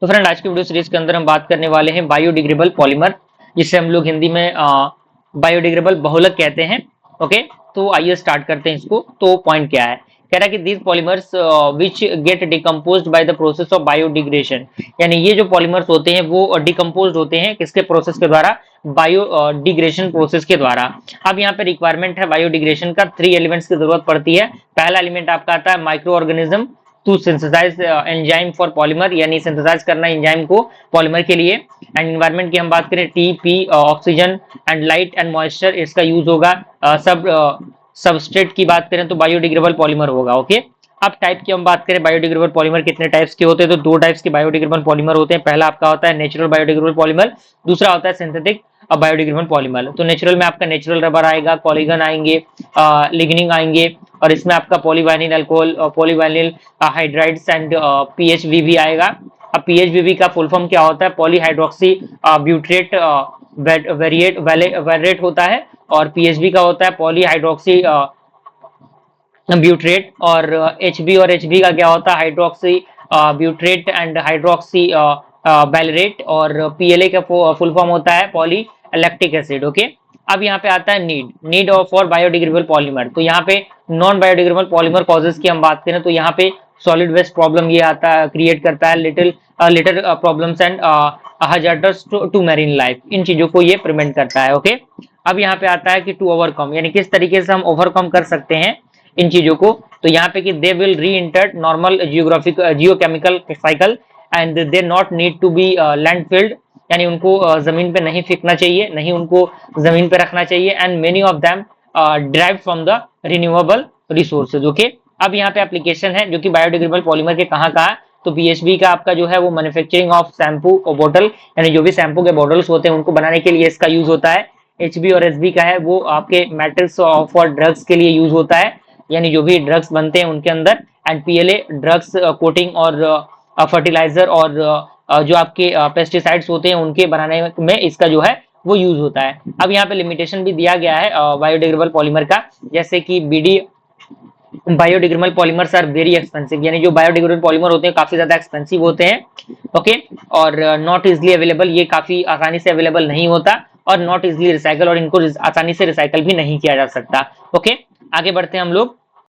तो फ्रेंड आज की वीडियो सीरीज के अंदर हम बात करने वाले हैं बायोडिग्रेडेबल पॉलीमर, जिसे हम लोग हिंदी में बायोडिग्रेडेबल बहुलक कहते हैं। ओके, तो आइए स्टार्ट करते हैं इसको। तो पॉइंट क्या है, कह रहा है कि these polymers which get decomposed by the process of biodegradation, यानी ये जो पॉलीमर्स होते हैं वो डिकम्पोज होते हैं किसके प्रोसेस के द्वारा, बायोडिग्रेडेशन प्रोसेस के द्वारा। अब यहाँ पे रिक्वायरमेंट है बायोडिग्रेडेशन का, 3 एलिमेंट्स की जरूरत पड़ती है। पहला एलिमेंट आपका आता है micro organism to synthesize enzyme for polymer, यानी सिंथेसाइज करना एंजाइम को पॉलीमर के लिए। एंड एनवायरनमेंट की हम बात करें, T P oxygen and light and moisture इसका यूज होगा। सबस्ट्रेट की बात करें तो बायोडिग्रेडेबल पॉलीमर होगा। ओके, अब टाइप की हम बात करें, बायोडिग्रेडेबल पॉलीमर कितने टाइप्स के होते हैं, तो 2 टाइप्स के बायोडिग्रेडेबल पॉलीमर होते हैं। पहला आपका होता है नेचुरल बायोडिग्रेडेबल पॉलीमर, दूसरा होता है सिंथेटिक बायोडिग्रेडेबल पॉलीमर। तो नेचुरल में आपका नेचुरल रबर आएगा, पॉलीगन आएंगे, लिग्निन आएंगे, और इसमें आपका पॉलीवाइनिल अल्कोहल, पॉलीवाइनिल हाइड्राइड्स एंड पीएचवी भी आएगा। अब पीएचवी का फुल फॉर्म क्या होता है, पॉलीहाइड्रोक्सी ब्यूट्रेट वेरिएट होता है, और पीएचवी का होता है पॉलीहाइड्रोक्सी ब्यूट्रेट, और एचबी और एचबी का क्या होता है, हाइड्रोक्सी ब्यूट्रेट एंड हाइड्रोक्सी बैलेरेट, और पीएलए का फुल फॉर्म होता है पॉली लैक्टिक एसिड। ओके, अब यहाँ पे आता है नीड फॉर बायोडिग्रेडेबल पॉलीमर। तो यहाँ पे नॉन बायोडिग्रेडेबल पॉलीमर कॉजेज की हम बात करें तो यहाँ पे सॉलिड वेस्ट प्रॉब्लम ये आता है, क्रिएट करता है, little problems and hazards to marine life, इन चीजों को ये प्रिवेंट करता है। ओके, अब यहाँ पे आता है कि टू ओवरकम, यानी किस तरीके से हम ओवरकम कर सकते हैं इन चीजों को। तो यहाँ पे कि they will reenter normal geochemical cycle and they not need to be landfilled, यानी उनको जमीन पे नहीं फेंकना चाहिए, नहीं उनको जमीन पे रखना चाहिए। And many of them derived from the renewable resources. Okay, अब यहाँ पे एप्लीकेशन है जो कि बायोडिग्रेडेबल पॉलीमर के कहाँ कहाँ, तो पीएचबी का आपका जो है वो मैन्युफैक्चरिंग ऑफ शैम्पू और बोतल, यानी जो भी शैम्पू के बॉटल्स होते हैं उनको बनाने के लिए इसका यूज होता है। एचबी और एसबी का है वो आपके मेटल्स फॉर ड्रग्स के लिए यूज होता है, यानी जो भी ड्रग्स बनते हैं उनके अंदर। एंड पीएलए ड्रग्स कोटिंग और फर्टिलाइजर और जो आपके पेस्टिसाइड्स होते हैं उनके बनाने में इसका जो है वो यूज होता है। अब यहाँ पे लिमिटेशन भी दिया गया है बायोडिग्रेडेबल पॉलीमर का, जैसे कि B D biodegradable polymers are very expensive, यानी जो बायोडिग्रेडेबल पॉलीमर होते हैं काफी ज्यादा एक्सपेंसिव होते हैं। ओके, और नॉट इजिली अवेलेबल, ये काफी आसानी से अवेलेबल नहीं होता, और नॉट इजिली रिसाइकल, और इनको आसानी से रिसाइकल भी नहीं किया जा सकता। ओके, आगे बढ़ते हैं हम लोग।